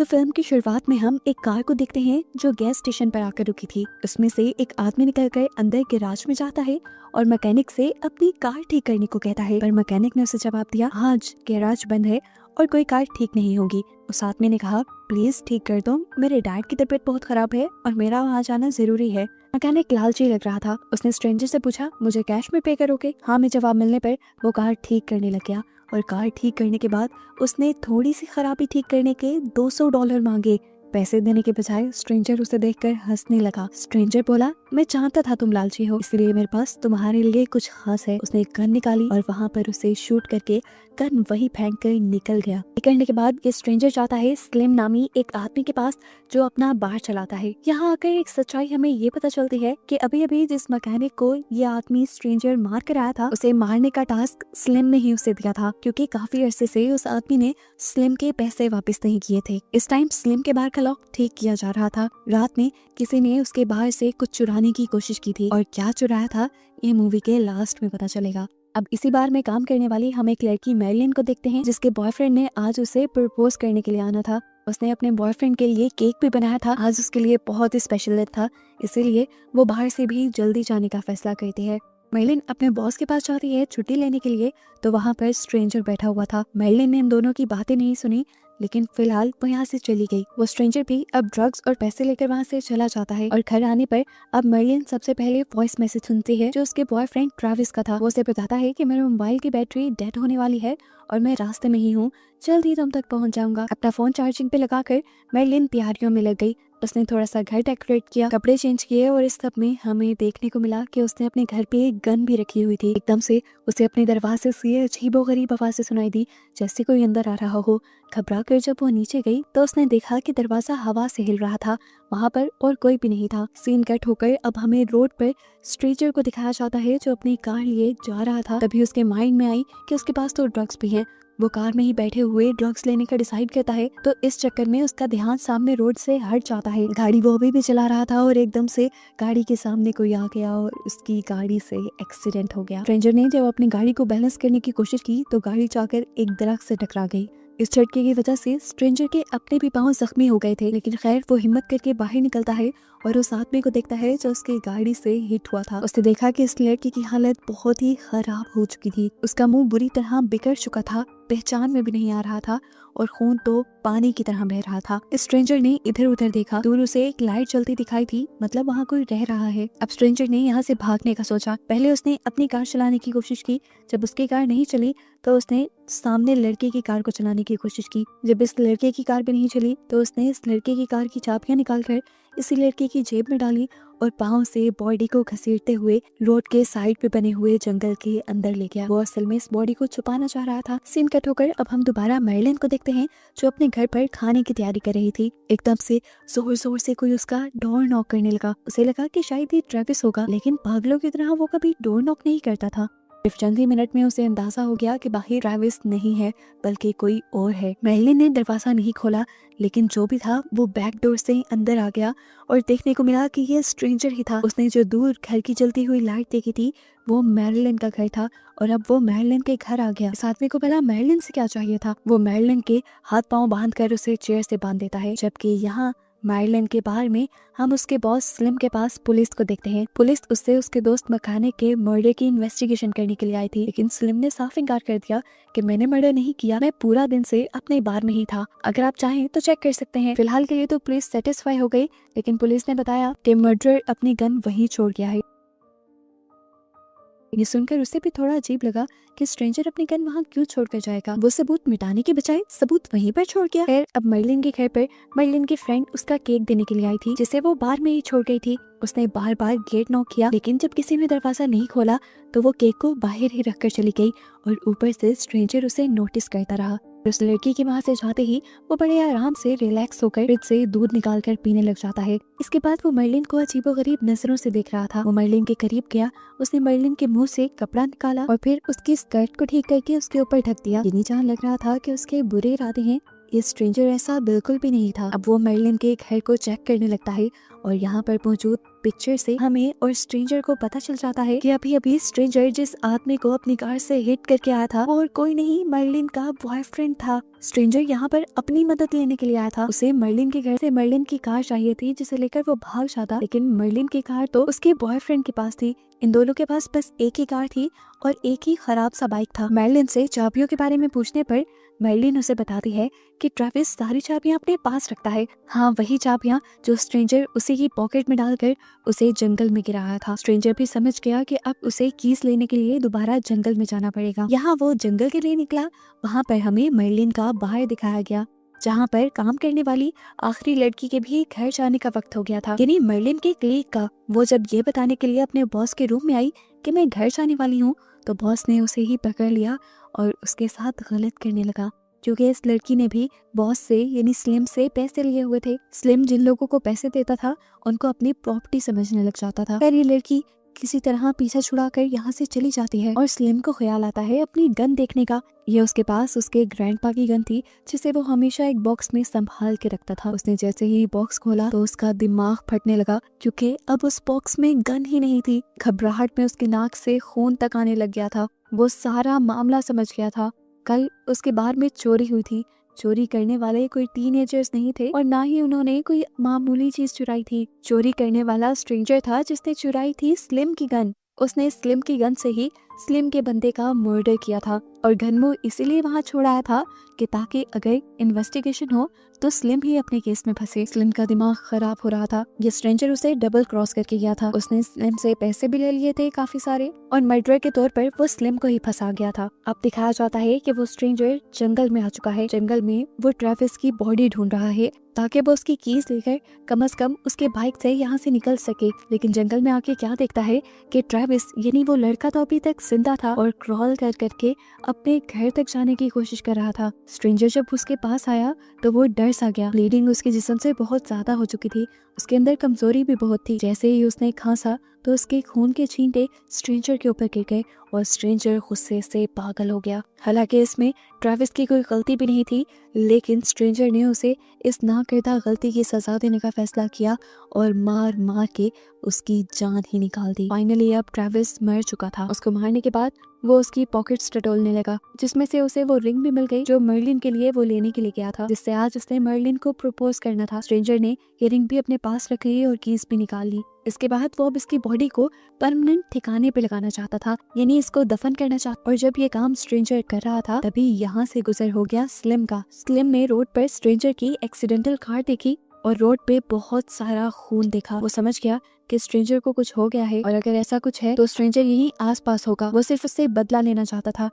तो फिल्म की शुरुआत में हम एक कार को देखते हैं जो गैस स्टेशन पर आकर रुकी थी। उसमें से एक आदमी निकल कर अंदर गैराज में जाता है और मैकेनिक से अपनी कार ठीक करने को कहता है, पर मैकेनिक ने उसे जवाब दिया, आज गैराज बंद है और कोई कार ठीक नहीं होगी। उस आदमी ने कहा, प्लीज ठीक कर दो, मेरे डैड की तबीयत बहुत खराब है और मेरा वहाँ जाना जरूरी है। मैकेनिक लालची लग रहा था। उसने स्ट्रेंजर से पूछा, मुझे कैश में पे करोगे? हाँ में जवाब मिलने पर वो कार ठीक करने लग गया और कार ठीक करने के बाद उसने थोड़ी सी खराबी ठीक करने के $200 मांगे। पैसे देने के बजाय स्ट्रेंजर उसे देखकर हंसने लगा। स्ट्रेंजर बोला, मैं जानता था तुम लालची हो, इसलिए मेरे पास तुम्हारे लिए कुछ खास है। उसने एक गन निकाली और वहाँ पर उसे शूट करके गन वही फेंक कर निकल गया। निकलने के बाद ये स्ट्रेंजर जाता है स्लिम नामी एक आदमी के पास जो अपना बार चलाता है। यहाँ आकर एक सच्चाई हमें ये पता चलती है कि अभी अभी जिस मैकेनिक को ये आदमी स्ट्रेंजर मार कर आया था, उसे मारने का टास्क स्लिम ने ही उसे दिया था, क्योंकि काफी अरसे से उस आदमी ने स्लिम के पैसे वापस नहीं किए थे। इस टाइम स्लिम के बार का लॉक ठीक किया जा रहा था। रात में किसी ने उसके बाहर से कुछ चुराने की कोशिश की थी और क्या चुराया था ये मूवी के लास्ट में पता चलेगा। अब इसी बार में काम करने वाली हम एक लड़की मैरिलिन को देखते हैं, जिसके बॉयफ्रेंड ने आज उसे प्रपोज करने के लिए आना था। उसने अपने बॉयफ्रेंड के लिए केक भी बनाया था। आज उसके लिए बहुत ही स्पेशल दिन था, इसीलिए वो बाहर से भी जल्दी जाने का फैसला करती है। मैरिलिन अपने बॉस के पास जाती है छुट्टी लेने के लिए, तो वहाँ पर स्ट्रेंजर बैठा हुआ था। मैरिलिन ने इन दोनों की बातें नहीं सुनी, लेकिन फिलहाल वो यहाँ से चली गई। वो स्ट्रेंजर भी अब ड्रग्स और पैसे लेकर वहाँ से चला जाता है और घर आने पर अब मैरिलिन सबसे पहले वॉइस मैसेज सुनती है जो उसके बॉयफ्रेंड ट्रेविस का था। वो उसे बताता है कि मेरे मोबाइल की बैटरी डेड होने वाली है और मैं रास्ते में ही हूँ, जल्द ही तुम तक पहुँच जाऊंगा। अपना फोन चार्जिंग पे लगाकर मैरिलिन तैयारियों में लग गई। उसने थोड़ा सा घर डेकोरेट किया, कपड़े चेंज किए और इस सब में हमें देखने को मिला कि उसने अपने घर पे एक गन भी रखी हुई थी। एकदम से उसे अपने दरवाजे से अजीबोगरीब आवाज़ें सुनाई दी, जैसे कोई अंदर आ रहा हो। घबरा कर जब वो नीचे गई तो उसने देखा कि दरवाजा हवा से हिल रहा था, वहाँ पर और कोई भी नहीं था। सीन कट होकर अब हमें रोड पर स्ट्रेंजर को दिखाया जाता है जो अपनी कार लिए जा रहा था। तभी उसके माइंड में आई कि उसके पास तो ड्रग्स भी हैं। वो कार में ही बैठे हुए ड्रग्स लेने का डिसाइड करता है, तो इस चक्कर में उसका ध्यान सामने रोड से हट जाता है। गाड़ी वो अभी भी चला रहा था और एकदम से गाड़ी के सामने कोई आ गया और उसकी गाड़ी से एक्सीडेंट हो गया। स्ट्रेंजर ने जब अपनी गाड़ी को बैलेंस करने की कोशिश की तो गाड़ी जाकर एक दरख्त से टकरा गई। इस झटके की वजह से स्ट्रेंजर के अपने भी पांव जख्मी हो गए थे, लेकिन खैर वो हिम्मत करके बाहर निकलता है और उस आदमी को देखता है जो उसकी गाड़ी से हिट हुआ था। उसने देखा कि इस लड़की की हालत बहुत ही खराब हो चुकी थी। उसका मुंह बुरी तरह बिगड़ चुका था, पहचान में भी नहीं आ रहा था और खून तो पानी की तरह बह रहा था। स्ट्रेंजर ने इधर उधर देखा, दूर उसे एक लाइट जलती दिखाई थी, मतलब वहाँ कोई रह रहा है। अब स्ट्रेंजर ने यहाँ से भागने का सोचा। पहले उसने अपनी कार चलाने की कोशिश की, जब उसकी कार नहीं चली तो उसने सामने लड़के की कार को चलाने की कोशिश की। जब इस लड़के की कार भी नहीं चली तो उसने इस लड़के की कार की चाबियां निकालकर इसी लड़के की जेब में डाली और पाँव से बॉडी को घसीटते हुए रोड के साइड पे बने हुए जंगल के अंदर ले गया। वो असल में इस बॉडी को छुपाना चाह रहा था। सीन कट होकर अब हम दोबारा मैरिलिन को देखते हैं जो अपने घर पर खाने की तैयारी कर रही थी। एकदम से जोर जोर से कोई उसका डोर नॉक करने लगा। उसे लगा कि शायद ये ट्रेविस होगा, लेकिन पागलों की तरह वो कभी डोर नॉक नहीं करता था। सिर्फ चंद ही मिनट में उसे अंदाजा हो गया कि बाहर ट्रेविस नहीं है बल्कि कोई और है। मैरिलिन ने दरवाजा नहीं खोला, लेकिन जो भी था वो बैक डोर से अंदर आ गया और देखने को मिला कि ये स्ट्रेंजर ही था। उसने जो दूर घर की जलती हुई लाइट देखी थी वो मैरिलिन का घर था और अब वो मैरिलिन के घर आ गया। इस आदमी को भला मैरिलिन से क्या चाहिए था? वो मैरिलिन के हाथ पांव बांध कर उसे चेयर से बांध देता है, जबकि यहाँ मैरिलिन के बाहर में हम उसके बॉस स्लिम के पास पुलिस को देखते हैं। पुलिस उससे उसके दोस्त मैकेनिक के मर्डर की इन्वेस्टिगेशन करने के लिए आई थी, लेकिन स्लिम ने साफ इनकार कर दिया कि मैंने मर्डर नहीं किया, मैं पूरा दिन से अपने बार में ही था। अगर आप चाहें तो चेक कर सकते हैं। फिलहाल के लिए तो पुलिस सेटिस्फाई हो गई, लेकिन पुलिस ने बताया कि मर्डर अपनी गन वहीं छोड़ गया है। ये सुनकर उसे भी थोड़ा अजीब लगा कि स्ट्रेंजर अपनी गन वहाँ क्यों छोड़कर जाएगा। वो सबूत मिटाने के बजाय सबूत वहीं पर छोड़ गया। खैर अब मैरिलिन के घर पर मैरिलिन की फ्रेंड उसका केक देने के लिए आई थी, जिसे वो बार में ही छोड़ गई थी। उसने बार बार गेट नॉक किया, लेकिन जब किसी ने दरवाजा नहीं खोला तो वो केक को बाहर ही रखकर चली गई और ऊपर से स्ट्रेंजर उसे नोटिस करता रहा। उस लड़की के वहाँ से जाते ही वो बड़े आराम से रिलैक्स होकर फ्रिज से दूध निकालकर पीने लग जाता है। इसके बाद वो मैरिलिन को अजीबोगरीब नजरों से देख रहा था। वो मैरिलिन के करीब गया, उसने मैरिलिन के मुंह से कपड़ा निकाला और फिर उसकी स्कर्ट को ठीक करके उसके ऊपर ढक दिया। ये नहीं जान लग रहा था कि उसके बुरे इरादे हैं। ये स्ट्रेंजर ऐसा बिल्कुल भी नहीं था। अब वो मैरिलिन के घर को चेक करने लगता है और यहाँ पर मौजूद पिक्चर से हमें और स्ट्रेंजर को पता चल जाता है कि अभी अभी स्ट्रेंजर जिस आदमी को अपनी कार से हिट करके आया था वो और कोई नहीं मर्लिन का बॉयफ्रेंड था। स्ट्रेंजर यहाँ पर अपनी मदद लेने के लिए आया था। उसे मर्लिन के घर से मर्लिन की कार चाहिए थी जिसे लेकर वो भाग जाता, लेकिन मर्लिन की कार तो उसके बॉयफ्रेंड के पास थी। इन दोनों के पास बस एक ही कार थी और एक ही खराब सा बाइक था। मर्लिन से चाबियों के बारे में पूछने पर मर्लिन उसे बताती है कि ट्रेविस सारी चाबियां अपने पास रखता है। हाँ, वही चाबियां जो स्ट्रेंजर उसी की पॉकेट में डालकर उसे जंगल में गिराया था। स्ट्रेंजर भी समझ गया कि अब उसे कीज लेने के लिए दोबारा जंगल में जाना पड़ेगा। यहाँ वो जंगल के लिए निकला। वहाँ पर हमें मर्लिन का बाहर दिखाया गया जहाँ पर काम करने वाली आखिरी लड़की के भी घर जाने का वक्त हो गया था, यानी मर्लिन के क्लीग का। वो जब ये बताने के लिए अपने बॉस के रूम में आई कि मैं घर जाने वाली हूँ, तो बॉस ने उसे ही पकड़ लिया और उसके साथ गलत करने लगा, क्योंकि इस लड़की ने भी बॉस से यानी स्लिम से पैसे लिए हुए थे। स्लिम जिन लोगों को पैसे देता था उनको अपनी प्रॉपर्टी समझने लग जाता था। फिर ये लड़की किसी तरह पीछा छुड़ाकर यहाँ से चली जाती है और स्लिम को ख्याल आता है अपनी गन देखने का। ये उसके पास उसके ग्रैंडपा की गन थी जिसे वो हमेशा एक बॉक्स में संभाल के रखता था। उसने जैसे ही बॉक्स खोला तो उसका दिमाग फटने लगा, क्योंकि अब उस बॉक्स में गन ही नहीं थी। घबराहट में उसकी नाक से खून तक आने लग गया था। वो सारा मामला समझ गया था। कल उसके बार में चोरी हुई थी। चोरी करने वाले कोई टीनेजर्स नहीं थे और ना ही उन्होंने कोई मामूली चीज चुराई थी। चोरी करने वाला स्ट्रेंजर था जिसने चुराई थी स्लिम की गन। उसने स्लिम की गन से ही स्लिम के बंदे का मर्डर किया था और गन वो इसीलिए वहाँ छोड़ाया था कि ताकि अगर इन्वेस्टिगेशन हो तो स्लिम ही अपने केस में फंसे। स्लिम का दिमाग खराब हो रहा था। ये स्ट्रेंजर उसे डबल क्रॉस करके गया था। उसने स्लिम से पैसे भी ले लिए थे काफी सारे और मर्डर के तौर पर वो स्लिम को ही फंसा गया था। अब दिखाया जाता है कि वो स्ट्रेंजर जंगल में आ चुका है। जंगल में वो ट्रेविस की बॉडी ढूंढ रहा है ताकि वो उसकी कीज लेकर कम से कम उसके बाइक से यहाँ से निकल सके। लेकिन जंगल में आके क्या देखता है कि ट्रेविस यानी वो लड़का तो अभी तक जिंदा था और क्रॉल कर करके अपने घर तक जाने की कोशिश कर रहा था। स्ट्रेंजर जब उसके पास आया तो वो डर सा गया। ब्लीडिंग उसके जिस्म से बहुत ज्यादा हो चुकी थी। उसके अंदर कमजोरी भी बहुत थी। जैसे ही उसने खांसा तो उसके खून के छींटे स्ट्रेंजर के ऊपर गिर गए और स्ट्रेंजर गुस्से से पागल हो गया। हालांकि इसमें ट्रेविस की कोई गलती भी नहीं थी, लेकिन स्ट्रेंजर ने उसे इस नाकर्दा गलती की सजा देने का फैसला किया और मार मार के उसकी जान ही निकाल दी। फाइनली अब ट्रेविस मर चुका था। उसको मारने के बाद वो उसकी पॉकेट्स टटोलने लगा, जिसमें से उसे वो रिंग भी मिल गई जो मर्लिन के लिए वो लेने के लिए गया था, जिससे आज उसने मर्लिन को प्रपोज करना था। स्ट्रेंजर ने ये रिंग भी अपने पास रख ली और कीज भी निकाल ली। इसके बाद वो अब इसकी बॉडी को परमानेंट ठिकाने पे लगाना चाहता था, यानी इसको दफन करना चाहता। और जब ये काम स्ट्रेंजर कर रहा था तभी यहाँ से गुजर हो गया स्लिम का। स्लिम ने रोड पर स्ट्रेंजर की एक्सीडेंटल कार देखी और रोड पे बहुत सारा खून देखा। वो समझ गया कि स्ट्रेंजर को कुछ हो गया है और अगर ऐसा कुछ है तो स्ट्रेंजर यहीं आसपास होगा। वो सिर्फ उससे बदला लेना चाहता था।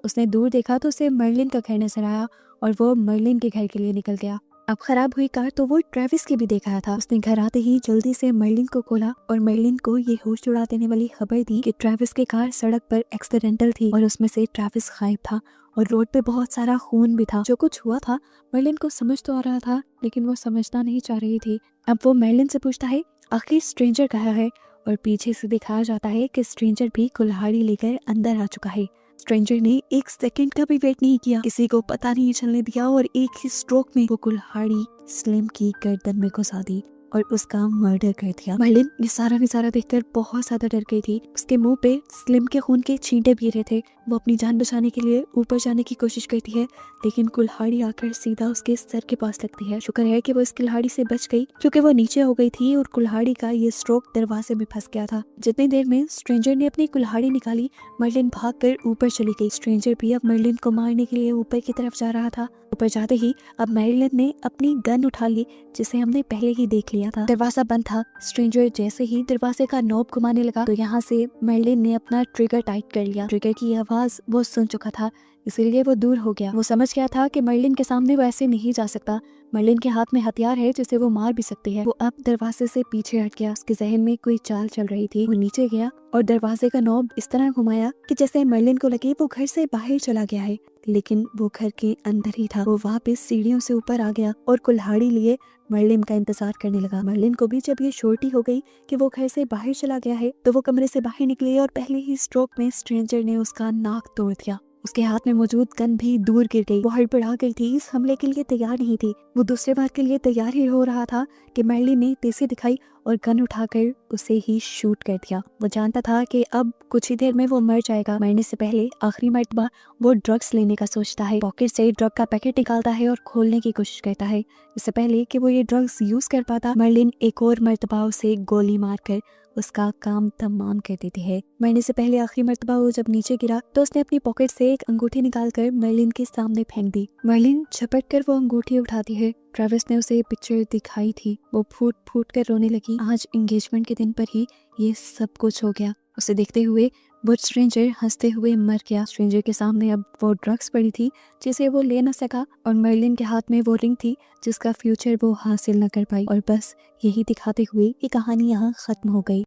उसने दूर देखा तो उसे मर्लिन का घर नजर आया और वो मर्लिन के घर के लिए निकल गया। अब खराब हुई कार तो वो ट्रेविस की भी देखा था। उसने घर आते ही जल्दी से मर्लिन को खोला और मर्लिन को ये होश उड़ा देने वाली खबर दी कि ट्रेविस की कार सड़क पर एक्सीडेंटल थी और उसमें से ट्रेविस गायब था और रोड पे बहुत सारा खून भी था। जो कुछ हुआ था मर्लिन को समझ तो आ रहा था, लेकिन वो समझना नहीं चाह रही थी। अब वो मर्लिन से पूछता है आखिर स्ट्रेंजर कहाँ है, और पीछे से दिखाया जाता है कि स्ट्रेंजर भी कुल्हाड़ी लेकर अंदर आ चुका है। स्ट्रेंजर ने एक सेकंड का भी वेट नहीं किया, किसी को पता नहीं चलने दिया और एक ही स्ट्रोक में वो कुल्हाड़ी स्लिम की गर्दन में घुसा दी और उसका मर्डर कर दिया। मर्लिन ये सारा नजारा देखकर बहुत ज्यादा डर गई थी। उसके मुंह पे स्लिम के खून के छींटे भी रहे थे। वो अपनी जान बचाने के लिए ऊपर जाने की कोशिश करती है, लेकिन कुल्हाड़ी आकर सीधा उसके सर के पास लगती है। शुक्र है कि वो इस कुल्हाड़ी से बच गई, क्योंकि वो नीचे हो गई थी और कुल्हाड़ी का ये स्ट्रोक दरवाजे में फंस गया था। जितनी देर में स्ट्रेंजर ने अपनी कुल्हाड़ी निकाली, मर्लिन भागकर ऊपर चली गई। स्ट्रेंजर भी अब मर्लिन को मारने के लिए ऊपर की तरफ जा रहा था। ऊपर जाते ही अब मर्लिन ने अपनी गन उठा ली, जिसे हमने पहले ही देख लिया था। दरवाजा बंद था। स्ट्रेंजर जैसे ही दरवाजे का नॉब घुमाने लगा तो यहाँ से मर्लिन ने अपना ट्रिगर टाइट कर लिया। ट्रिगर की आवाज वो सुन चुका था, इसीलिए वो दूर हो गया। वो समझ गया था कि मर्लिन के सामने वो ऐसे नहीं जा सकता। मर्लिन के हाथ में हथियार है जिसे वो मार भी सकती है। वो अब दरवाजे से पीछे हट गया। उसके जहन में कोई चाल चल रही थी। वो नीचे गया और दरवाजे का नॉब इस तरह घुमाया कि जैसे मर्लिन को लगे वो घर से बाहर चला गया है, लेकिन वो घर के अंदर ही था। वो वापस सीढ़ियों से ऊपर आ गया और कुल्हाड़ी लिए मर्लिन का इंतजार करने लगा। मर्लिन को भी जब ये श्योरिटी हो गई कि वो घर से बाहर चला गया है तो वो कमरे से बाहर निकली और पहले ही स्ट्रोक में स्ट्रेंजर ने उसका नाक तोड़ दिया। उसके हाथ में मौजूद गन भी दूर गिर गई। वो हड़बड़ा गई थी, इस हमले के लिए तैयार नहीं थी। वो दूसरे बार के लिए तैयार ही हो रहा था कि मर्लिन ने तेजी दिखाई और गन उठाकर उसे ही शूट कर दिया। वो जानता था कि अब कुछ ही देर में वो मर जाएगा। मरने से पहले आखिरी मर्तबा वो ड्रग्स लेने का सोचता है। पॉकेट से ड्रग का पैकेट निकालता है और खोलने की कोशिश करता है। इससे पहले कि वो ये ड्रग्स यूज कर पाता, मर्लिन एक और मर्तबा उसे गोली मारकर उसका काम तमाम कर देती है। मरने से पहले आखिरी मर्तबा वो जब नीचे गिरा तो उसने अपनी पॉकेट से एक अंगूठी निकालकर मर्लिन के सामने फेंक दी। मर्लिन झपट कर वो अंगूठी उठाती है। ट्रेविस ने उसे पिक्चर दिखाई थी। वो फूट फूट कर रोने लगी। आज एंगेजमेंट के दिन पर ही ये सब कुछ हो गया। उसे देखते हुए वो स्ट्रेंजर हंसते हुए मर गया। स्ट्रेंजर के सामने अब वो ड्रग्स पड़ी थी जिसे वो ले न सका, और मर्लिन के हाथ में वो रिंग थी जिसका फ्यूचर वो हासिल न कर पाई। और बस यही दिखाते हुए ये कहानी यहाँ खत्म हो गई।